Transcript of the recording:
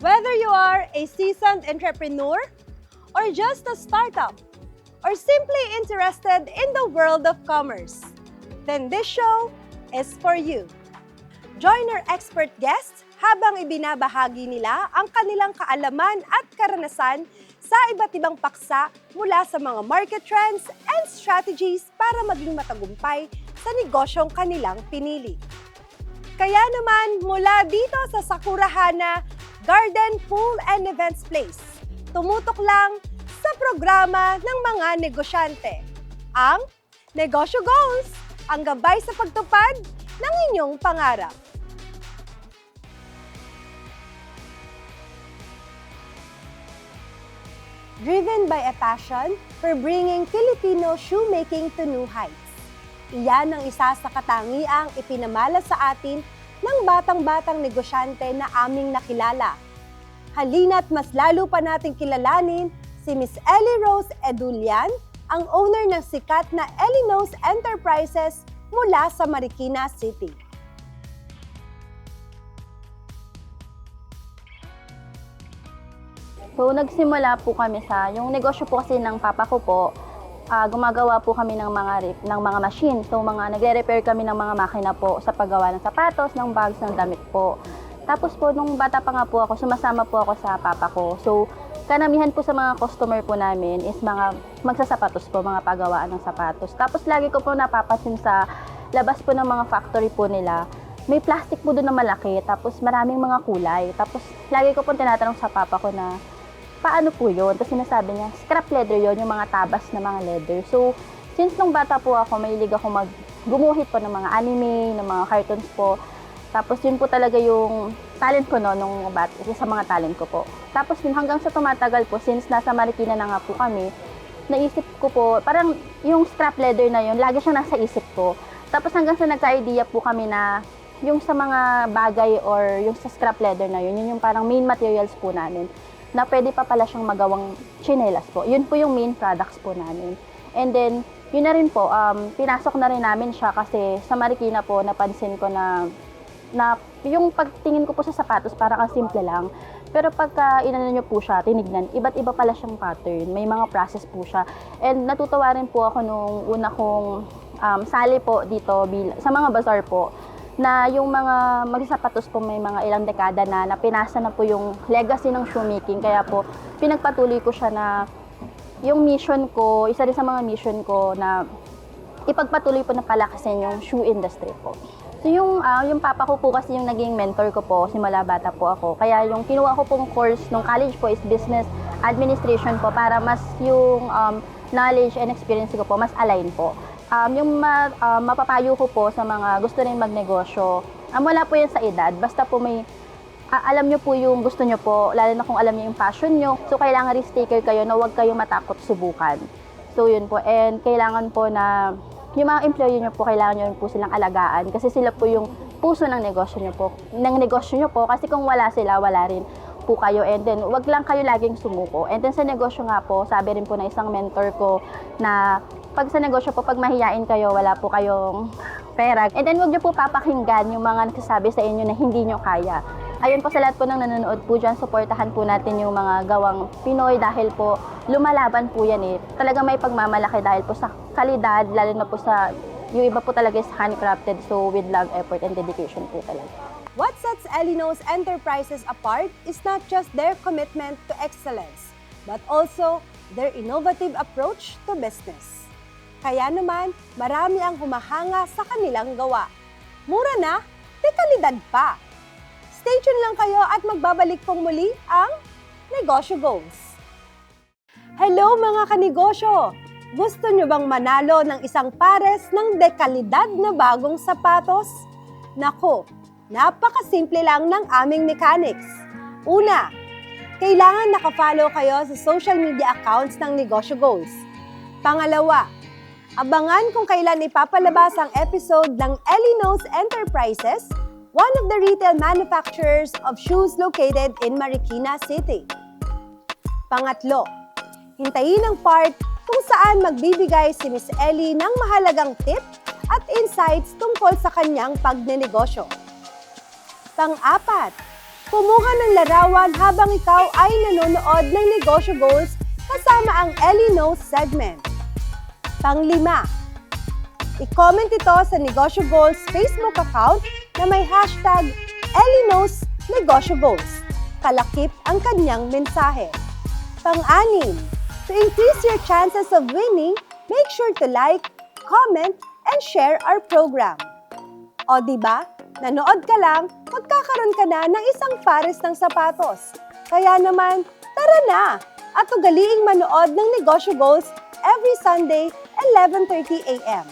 Whether you are a seasoned entrepreneur or just a startup or simply interested in the world of commerce, then this show is for you. Join our expert guests habang ibinabahagi nila ang kanilang kaalaman at karanasan sa iba't ibang paksa mula sa mga market trends and strategies para maging matagumpay sa negosyong kanilang pinili. Kaya naman mula dito sa Sakurahana Garden, Pool and Events Place, tumutok lang sa programa ng mga negosyante, ang Negosyo Goals, ang gabay sa pagtupad ng inyong pangarap. Driven by a passion for bringing Filipino shoemaking to new heights. Iyan ang isa sa katangiang ipinamala sa atin ng batang-batang negosyante na aming nakilala. Halina't mas lalo pa nating kilalanin si Miss Ellie Rose Edulian, ang owner ng sikat na Ellie Enterprises mula sa Marikina City. So, nagsimula po kami sa, yung negosyo po kasi ng papa ko po, gumagawa po kami ng mga machine. So, nagre-repair kami ng mga makina po sa paggawa ng sapatos, ng bags, ng damit po. Tapos po, nung bata pa nga po ako, sumasama po ako sa papa ko. So, kanamihan po sa mga customer po namin is mga magsasapatos po, mga paggawaan ng sapatos. Tapos, lagi ko po napapansin sa labas po ng mga factory po nila, may plastic po doon na malaki, tapos maraming mga kulay. Tapos, lagi ko po tinatanong sa papa ko na, paano po yun? Tapos sinasabi niya, scrap leather yun, yung mga tabas na mga leather. So, since nung bata po ako, mahilig ako gumuhit po ng mga anime, ng mga cartoons po. Tapos yun po talaga yung talent ko no, nung isa sa mga talent ko po. Tapos yun, hanggang sa tumatagal po, since nasa Marikina na nga po kami, naisip ko po, parang yung scrap leather na yun, lagi siyang nasa isip ko. Tapos hanggang sa nagka-idea po kami na yung sa mga bagay or yung sa scrap leather na yun, yun yung parang main materials po namin, na pwede pa pala siyang magawang tsinelas po. Yun po yung main products po namin. And then, yun na rin po, pinasok na rin namin siya kasi sa Marikina po, napansin ko na yung pagtingin ko po sa sapatos, parang ang simple lang. Pero pagka inano nyo po siya, tinignan, iba't iba pala siyang pattern. May mga process po siya. And natutuwa rin po ako nung una kong sali po dito sa mga bazaar po, na yung mga magsasapatos po may mga ilang dekada na pinasa na po yung legacy ng shoemaking. Kaya po, pinagpatuloy ko siya na yung mission ko, isa rin sa mga mission ko na ipagpatuloy po na palakasin yung shoe industry po. So yung papa ko po kasi yung naging mentor ko po, simula bata po ako. Kaya yung kinuha ko pong course nung college po is business administration po para mas yung knowledge and experience ko po, mas align po. Yung mapapayo ko po sa mga gusto rin magnegosyo, wala po yan sa edad, basta po may alam nyo po yung gusto nyo po, lalo na kung alam nyo yung passion nyo, so kailangan risk taker kayo na huwag kayong matakot subukan. So yun po, and kailangan po na yung mga employee nyo po, kailangan nyo po silang alagaan kasi sila po yung puso ng negosyo nyo po, kasi kung wala sila, wala rin po kayo. And then, wag lang kayo laging sumuko. And then sa negosyo nga po, sabi rin po na isang mentor ko na pag sa negosyo po, pag mahiyain kayo, wala po kayong pera. And then, wag nyo po papakinggan yung mga nagsasabi sa inyo na hindi nyo kaya. Ayun po sa lahat po ng nanonood po dyan, supportahan po natin yung mga gawang Pinoy dahil po lumalaban po yan eh. Talagang may pagmamalaki dahil po sa kalidad, lalo na po sa, yung iba po talaga is handcrafted, so with love, effort, and dedication po talaga. What sets Ellie Enterprises apart is not just their commitment to excellence, but also their innovative approach to business. Kaya naman, marami ang humahanga sa kanilang gawa. Mura na, may kalidad pa. Stay tuned lang kayo at magbabalik pong muli ang Negosyo Goals. Hello mga kanegosyo! Gusto nyo bang manalo ng isang pares ng dekalidad na bagong sapatos? Nako, napakasimple lang ng aming mechanics. Una, kailangan nakafollow kayo sa social media accounts ng Negosyo Goals. Pangalawa, abangan kung kailan ipapalabas ang episode ng Ellie Enterprises, one of the retail manufacturers of shoes located in Marikina City. Pangatlo, hintayin ang part kung saan magbibigay si Miss Ellie ng mahalagang tip at insights tungkol sa kanyang pagnenegosyo. Pang-apat, Kumuha ng larawan habang ikaw ay nanonood ng Negosyo Goals kasama ang Ellie Knows segment. Pang-5, i-comment ito sa Negosyo Goals Facebook account na may hashtag Ellie Knows Negosyo Goals. Kalakip ang kanyang mensahe. Pang-6, to increase your chances of winning, make sure to like, comment, and share our program. O diba, nanood ka lang, magkakaroon ka na ng isang pares ng sapatos. Kaya naman, tara na! At ugaliing manood ng Negosyo Goals every Sunday, 11:30 a.m.